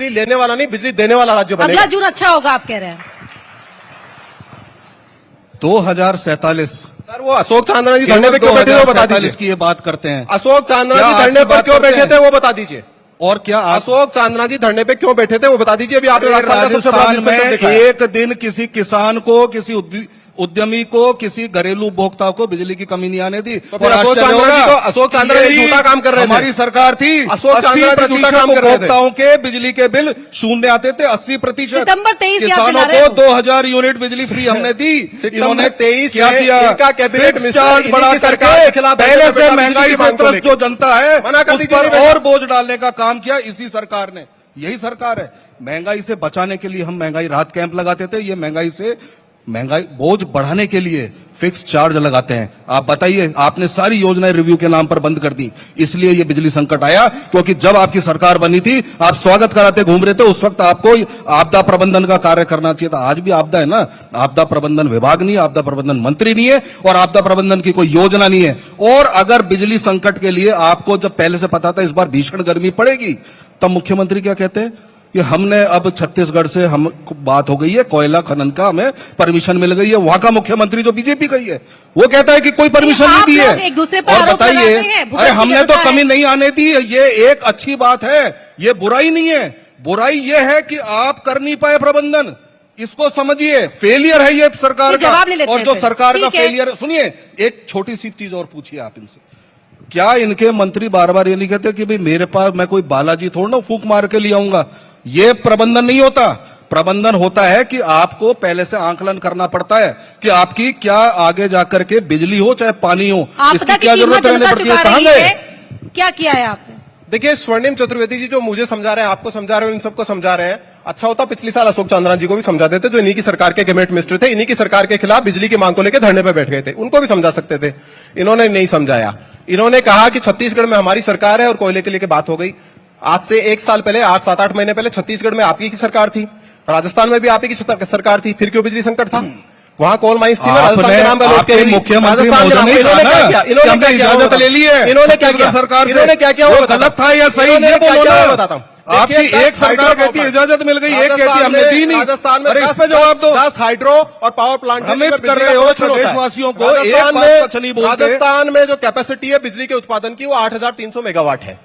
बिजली लेने वाला नहीं, बिजली देने वाला राज्य बनेगा। अगला जून अच्छा होगा आप कह रहे हैं। 2047 सर वो अशोक चांद्रा जी धरने पे क्यों बैठे थे वो बता दीजिए। की ये बात करते हैं। अशोक चांद्रा क्या जी आज धरने की पर बात क्यों करते बैठे हैं? थे वो बता दीजिए। और क्या अशोक चांद्रा जी धरने पे क्यों बैठे थे वो बता दीजिए। अभी आपने राजस्थान में एक दिन किसी किसान को, किसी उद्यमी को, किसी घरेलू उपभोक्ता को बिजली की कमी नहीं आने दी। तो फिर अशोक चांद्रा जी झूठा काम कर रहे थे। हमारी सरकार थी। अशोक चांद्रा जी झूठा काम कर रहे थे। उपभोक्ताओं के बिजली के बिल शून्य आते थे, 80%। सितंबर 23 किसानों को 2000 यूनिट बिजली फ्री हमने दी। इन्होंने 23 क्या किया? इनका कैबिनेट चार्ज बढ़ा करके पहले से महंगाई से त्रस्त जो जनता है उस पर और बोझ डालने का काम किया इसी सरकार ने। यही सरकार है। महंगाई से बचाने के लिए हम महंगाई राहत कैंप लगाते थे। ये महंगाई बोझ बढ़ाने के लिए फिक्स चार्ज लगाते हैं। आप बताइए, आपने सारी योजनाएं रिव्यू के नाम पर बंद कर दी, इसलिए ये बिजली संकट आया। क्योंकि जब आपकी सरकार बनी थी, आप स्वागत कराते घूम रहे थे, उस वक्त आपको आपदा प्रबंधन का कार्य करना चाहिए था। आज भी आपदा है ना, आपदा प्रबंधन विभाग नहीं है, आपदा प्रबंधन मंत्री नहीं है और आपदा प्रबंधन की कोई योजना नहीं है। और अगर बिजली संकट के लिए आपको जब पहले से पता था इस बार भीषण गर्मी पड़ेगी, तब मुख्यमंत्री क्या कहते हैं कि हमने अब छत्तीसगढ़ से हम बात हो गई है, कोयला खनन का हमें परमिशन मिल गई है। वहां का मुख्यमंत्री जो बीजेपी का ही है वो कहता है कि कोई परमिशन नहीं दी है। एक दूसरे पर और बताइए, अरे हमने तो कमी नहीं आने दी। ये एक अच्छी बात है, ये बुराई नहीं है। बुराई ये है कि आप कर नहीं पाए प्रबंधन, इसको समझिए। फेलियर है ये सरकार का। और जो सरकार का फेलियर, सुनिए एक छोटी सी चीज और पूछिए आप इनसे, क्या इनके मंत्री बार बार ये नहीं कहते कि भाई मेरे पास मैं कोई बालाजी थोड़ा ना फूंक मार के ले आऊंगा। ये प्रबंधन नहीं होता। प्रबंधन होता है कि आपको पहले से आंकलन करना पड़ता है कि आपकी क्या आगे जाकर के बिजली हो चाहे पानी हो, इसकी क्या जरूरत रहने पड़ती है। कहां गए? क्या किया है आपने? देखिए स्वर्णिम चतुर्वेदी जी जो मुझे समझा रहे हैं, आपको समझा रहे हैं, इन सबको समझा रहे हैं। अच्छा होता पिछले साल अशोक चांद्रा जी को भी समझा देते, जो इन्हीं की सरकार के कैबिनेट मिनिस्टर थे, इन्हीं की सरकार के खिलाफ बिजली की मांग को लेकर धरने पर बैठ गए थे, उनको भी समझा सकते थे। इन्होंने नहीं समझाया। इन्होंने कहा कि छत्तीसगढ़ में हमारी सरकार है और कोयले के लेकर बात हो गई। आज से 1 साल पहले, 7-8 महीने पहले छत्तीसगढ़ में आप ही की सरकार थी, राजस्थान में भी आप ही की सरकार थी, फिर क्यों बिजली संकट था? वहां कोल माइंस थी, राजस्थान के नाम पर मुख्यमंत्री इजाजत ले ली है। इन्होंने क्या किया सरकार? इन्होंने क्या किया? वो गलत था या सही? बताता हूँ। आपकी एक सरकार कहती इजाजत मिल गई, एक कहती हमने दी नहीं। राजस्थान में इस पे जवाब दो। 10 हाइड्रो और पावर प्लांट भ्रमित कर रहे हो देशवासियों को। राजस्थान में जो कैपेसिटी है बिजली के उत्पादन की वो 8300 मेगावाट है।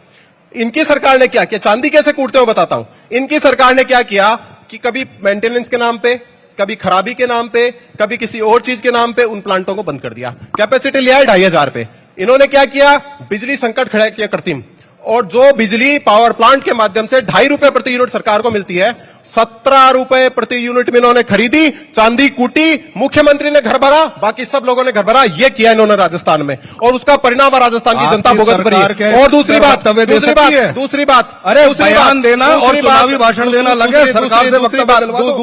इनकी सरकार ने क्या किया? चांदी कैसे कूटते हो बताता हूं। इनकी सरकार ने क्या किया कि कभी मेंटेनेंस के नाम पे, कभी खराबी के नाम पे, कभी किसी और चीज के नाम पे उन प्लांटों को बंद कर दिया। कैपेसिटी लिया है 2500 पे। इन्होंने क्या किया? बिजली संकट खड़ा किया कृत्रिम। और जो बिजली पावर प्लांट के माध्यम से 2.5 रुपए प्रति यूनिट सरकार को मिलती है, 17 रुपए प्रति यूनिट में इन्होंने खरीदी, चांदी कूटी, मुख्यमंत्री ने घर भरा, बाकी सब लोगों ने घर भरा। ये किया इन्होंने राजस्थान में और उसका परिणाम राजस्थान की जनता भुगत रही है। और दूसरी बात, अरे बयान देना और चुनावी भाषण देना लगे सरकार से वक्तव्य।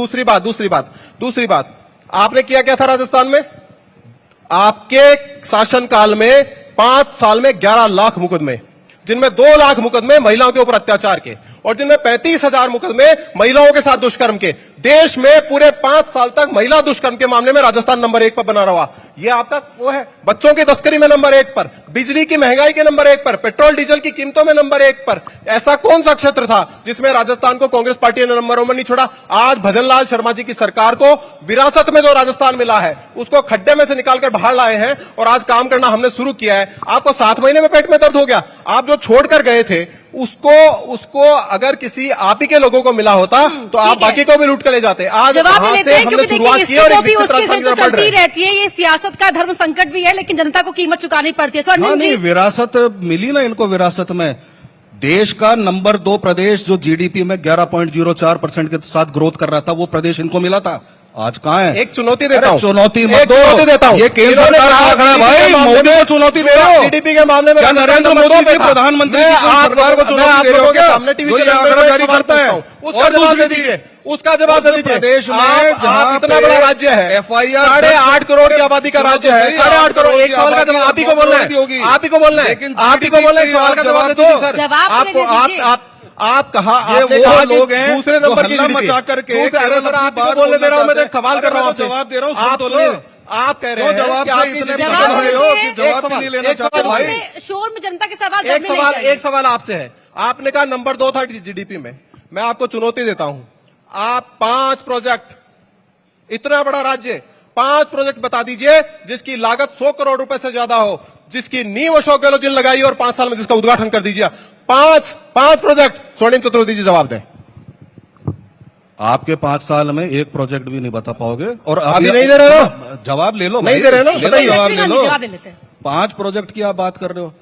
दूसरी बात आपने किया क्या था राजस्थान में? आपके शासनकाल में 5 साल में 11 लाख मुकदमे, जिनमें 2 लाख मुकदमे महिलाओं के ऊपर अत्याचार के और जिनमें 35,000 मुकदमे महिलाओं के साथ दुष्कर्म के। देश में पूरे 5 साल तक महिला दुष्कर्म के मामले में राजस्थान नंबर 1 पर बना रहा। ये आपका वो है। बच्चों की तस्करी में नंबर 1 पर, बिजली की महंगाई के नंबर 1 पर, पेट्रोल डीजल की कीमतों में नंबर 1 पर। ऐसा कौन सा क्षेत्र था जिसमें राजस्थान को कांग्रेस पार्टी ने नंबर 1 में नहीं छोड़ा? आज भजनलाल शर्मा जी की सरकार को विरासत में जो राजस्थान मिला है उसको खड्डे में से निकालकर बाहर लाए हैं और आज काम करना हमने शुरू किया है। आपको 7 महीने में पेट में दर्द हो गया। आप जो छोड़कर गए थे उसको अगर किसी आप ही के लोगों को मिला होता तो आप बाकी को भी लूट कर ले जाते। आज जवाब लेते हैं क्योंकि देखिए चलती है। रहती है। ये सियासत का धर्म संकट भी है, लेकिन जनता को कीमत चुकानी पड़ती है। नहीं, विरासत मिली ना इनको। विरासत में देश का नंबर 2 प्रदेश जो जीडीपी में 11.04% के साथ ग्रोथ कर रहा था, वो प्रदेश इनको मिला था। आज कहाँ है? एक चुनौती देता हूँ। चुनौती मत दो। ये केंद्र सरकार का आंकड़ा है भाई, मोदी को चुनौती दे रहे हो। जीडीपी के मामले में क्या नरेंद्र मोदी जी प्रधानमंत्री सरकार को चुनौती दे रहे हो? क्या सामने टीवी ये आंकड़ा जारी करता है? उसका जवाब दे दीजिए। उसका जवाब दे दीजिए। प्रदेश में जहां इतना बड़ा राज्य है, FIR 8.5 करोड़ की आबादी का राज्य है, 8.5 करोड़। एक सवाल का जवाब आप ही को बोलना है, आप ही को बोलना है, आप ही को बोलना है। सवाल का जवाब दो सर। आपको आप कहा वो लोग हैं दूसरे नंबर की मचा करके आपको बोलने दे रहा हूं। मैं तो एक सवाल कर रहा हूं, जवाब दे रहा हूं। आप कह रहे हैं जवाब नहीं लेना चाहते भाई। शोर में जनता के सवाल। एक सवाल आपसे है। आपने कहा नंबर 2 था जीडीपी में, मैं आपको चुनौती देता हूं, आप 5 प्रोजेक्ट, इतना बड़ा राज्य, 5 प्रोजेक्ट बता दीजिए जिसकी लागत 100 करोड़ रुपए से ज्यादा हो, जिसकी नींव अशोक गहलोत जी ने लगाई और 5 साल में जिसका उद्घाटन कर दीजिए। 5 प्रोजेक्ट। स्वर्णिम चतुर्वेदी जी जवाब दें। आपके 5 साल में एक प्रोजेक्ट भी नहीं बता पाओगे। और अभी नहीं दे रहे हो? जवाब ले लो, नहीं दे रहे ना? बताइए, जवाब ले लो। जवाब ले लेते हैं। 5 प्रोजेक्ट की आप बात कर रहे हो।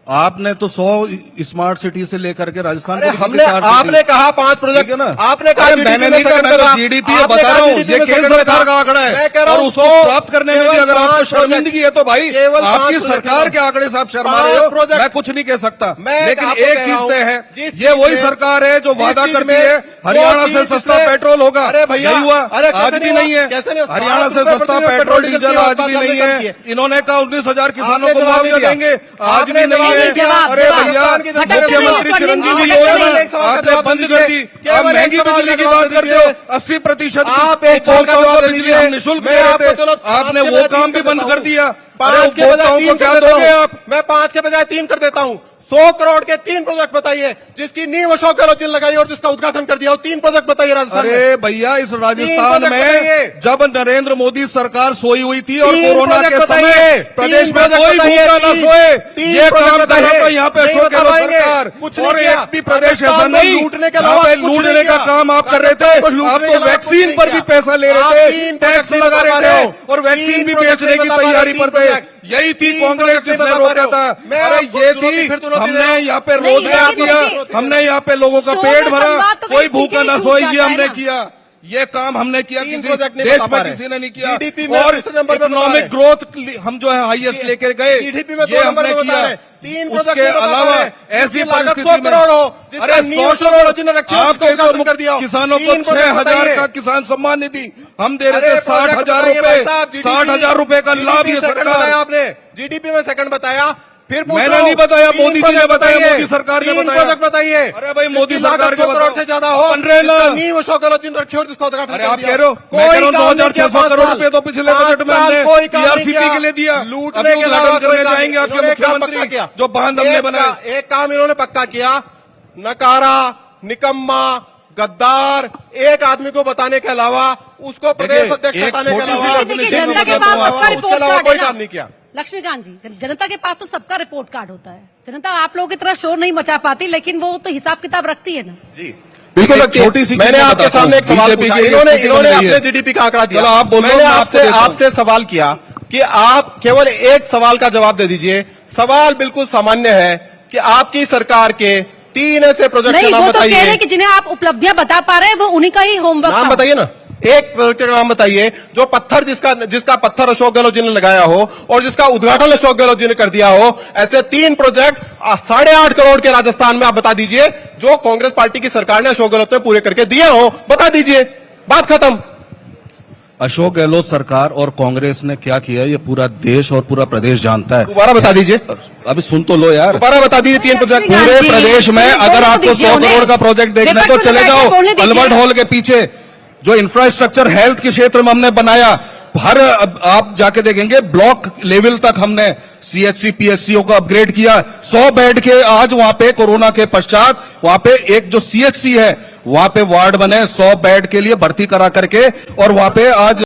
आपने तो 100 स्मार्ट सिटी से लेकर के राजस्थान अरे को हमने, आपने कहा 5 प्रोजेक्ट है ना? आपने कहा अरे मैंने नहीं कहा, मैं जीडीपी बता रहा हूँ, ये केंद्र सरकार का आंकड़ा है। मैं कह रहा और हूं उसको प्राप्त करने में भी अगर आपको शर्मिंदगी है तो भाई आपकी सरकार के आंकड़े से आप शर्मा रहे हो, मैं कुछ नहीं कह सकता। लेकिन एक चीज तय है, ये वही सरकार है जो वादा करती है हरियाणा से सस्ता पेट्रोल होगा। अरे भैया, नहीं हुआ, अरे आज भी नहीं है। हरियाणा से सस्ता पेट्रोल डीजल आज भी नहीं है। इन्होंने कहा 19,000 किसानों को मुआवजा देंगे, आज भी नहीं है। अरे भैया, मुख्यमंत्री चिरंजीवी योजना आपने बंद कर दी। आप महंगी बिजली की बात करते हो, 80% आप एक साल का जवाब बिजली दीजिए। हम निःशुल्क मैं दे रहे आपको थे, चलो आपने 5 के वो बजाय काम भी 3 बंद कर कर दिया। 5 के बजाय 3 को क्या दोगे आप? मैं 5 के बजाय 3 कर देता हूं। 100 करोड़ के 3 प्रोजेक्ट बताइए जिसकी नींव अशोक गहलोत जी ने लगाई और जिसका उद्घाटन कर दिया। 3 प्रोजेक्ट बताइए राजस्थान में। अरे भैया, इस राजस्थान प्रोजेक्ट में बताइए। जब नरेंद्र मोदी सरकार सोई हुई थी और 3 कोरोना के प्रोजेक्ट समय बताइए। प्रदेश 3 में प्रोजेक्ट कोई बताइए। भूखा न 3 सोए, ये काम प्रोजेक्ट कर रहा था बताइए। यहाँ पे नहीं अशोक बता गहलोत पाएंगे। सरकार। कुछ नहीं और किया। एक भी प्रदेश ऐसा राजस्थान में नहीं लूटने के जहाँ अलावा पे कुछ लूटने नहीं का किया। काम आप कर रहे थे। राजस्थान को आप लूटने तो के अलावा वैक्सीन कुछ पर नहीं भी किया। पैसा ले रहे आप थे, 3 टैक्स प्रोजेक्ट लगा बता रहे रहे थे हो। और वैक्सीन 3 भी प्रोजेक्ट बेचने की बता रहे हो। तैयारी पर 3 थे। प्रोजेक्ट। यही थी 3 कांग्रेस प्रोजेक्ट जिसने बता रोका रहे हो। था। मैं अरे आपको ये चुनौती थी, फिर चुनौती दे हमने रहा हूं। यहाँ पे नहीं, रोजगार लेकिन दिया, देखिए, हमने यहाँ पे लोगों का शो पेट में भरा, संवाद तो कोई कहीं भूखा पीछे न ही सोए, छूट ये जाता है हमने ना। किया। ये काम हमने किया, 3 किसी प्रोजेक्ट नहीं देश बता में पा रहे। किसी ने नहीं किया। GDP में और दूसरे नंबर पे बता इकोनॉमिक रहे। ग्रोथ हम जो है हाईएस्ट लेकर गए, GDP में ये 2 नंबर हमने पे बता किया। रहे। 3 प्रोजेक्ट उसके नहीं बता अलावा रहे। ऐसी जिसकी लागत परिस्थिति 100 में करोड़ हो, जिसका अरे नींव 100 अशोक गहलोत जी ने रखी हो, आपके जिसका उद्घाटन कर दिया हो। किसानों को 3 प्रोजेक्ट 6,000 बताइए। का किसान सम्मान निधि हम दे रहे अरे थे, 60,000 बताइए भाई रुपए, साहब, GDP 60,000 रुपए का लाभ ये सेकंड सरकार। बताया आपने, जीडीपी में सेकंड बताया। फिर पूछ मैंने रहा हूं, नहीं बताया, 3 मोदी जी ने प्रोजेक्ट बताया, बताइए। मोदी सरकार ने 3 बताया। प्रोजेक्ट बताइए। अरे भाई, मोदी जिसकी सरकार लागत के 100 करोड़ बताओ। से ज्यादा हो, बन रहे ना। जिसका नींव अशोक गहलोत जी ने रखी हो, जिसका उद्घाटन अरे कर आप दिया। कह रहे हो, कोई मैं कह रहा हूं काम नहीं 2,600 किया, करोड़ 5 रुपए तो पिछले साल। बजट में 5 हमने साल कोई काम नहीं PRCP किया। के लिए दिया। लूटने अभी के अलावा उद्घाटन कोई करने काम जाएंगे नहीं। आपके इन्होंने एक काम पक्का मुख्यमंत्री, किया। जो बांध हमने बनाए। एक काम इन्होंने पक्का किया, नकारा, निकम्मा, गद्दार एक आदमी को बताने के अलावा, उसको प्रदेश अध्यक्ष एक हटाने के छोटी सी अलावा, देखिए, definition जनता के में पास बताता सबका हूं। उसके रिपोर्ट अलावा कार्ड कोई है ना। काम नहीं किया। लक्ष्मीकांत जी, जनता के पास तो सबका रिपोर्ट कार्ड होता है। जनता आप लोगों की तरह शोर नहीं मचा पाती, लेकिन वो तो हिसाब किताब रखती है ना। बिल्कुल एक रखती है। छोटी सी मैंने चीज़ आपके बताता सामने हूं। एक सवाल बीजेपी पूछा। की इन्होंने स्थिति इन्होंने बन रही अपने है। जीडीपी का आंकड़ा दिया। चलो आप बोलो, मैंने मैं आपको देता हूं। आपसे सवाल किया कि आप केवल एक सवाल का जवाब दे दीजिए। सवाल बिल्कुल सामान्य है कि आपकी सरकार के 3 ऐसे प्रोजेक्ट के नहीं, नाम वो तो कह रहे बताइए। हैं कि जिन्हें आप उपलब्धियां बता पा रहे हैं वो उन्हीं का ही होमवर्क नाम था। बताइए ना, एक प्रोजेक्ट का नाम बताइए जो पत्थर जिसका पत्थर अशोक गहलोत जी ने लगाया हो और जिसका उद्घाटन अशोक गहलोत जी ने कर दिया हो। ऐसे 3 प्रोजेक्ट 8.5 करोड़ के राजस्थान में आप बता दीजिए जो कांग्रेस पार्टी की सरकार ने अशोक गहलोत ने पूरे करके दिए हो, बता दीजिए, बात खत्म। अशोक गहलोत सरकार और कांग्रेस ने क्या किया ये पूरा देश और पूरा प्रदेश जानता है। दोबारा बता दीजिए, अभी सुन तो लो यार। दोबारा बता दीजिए 3 प्रोजेक्ट। लक्ष्मीकांत पूरे जी, प्रदेश में सिर्फ अगर बोलने आपको दीजिए 100 उन्हें। करोड़ का प्रोजेक्ट देखना है तो विपक्ष को चले बैठ जाओ के बोलने दीजिए। अल्बर्ट हॉल के पीछे जो इंफ्रास्ट्रक्चर हेल्थ के क्षेत्र में हमने बनाया, हर आप जाके देखेंगे ब्लॉक लेवल तक हमने CHC PSCO को अपग्रेड किया। 100 बेड के आज वहां पे कोरोना के पश्चात वहां पे एक जो CHC है वहां पे वार्ड बने 100 बेड के लिए भर्ती करा करके, और वहां पे आज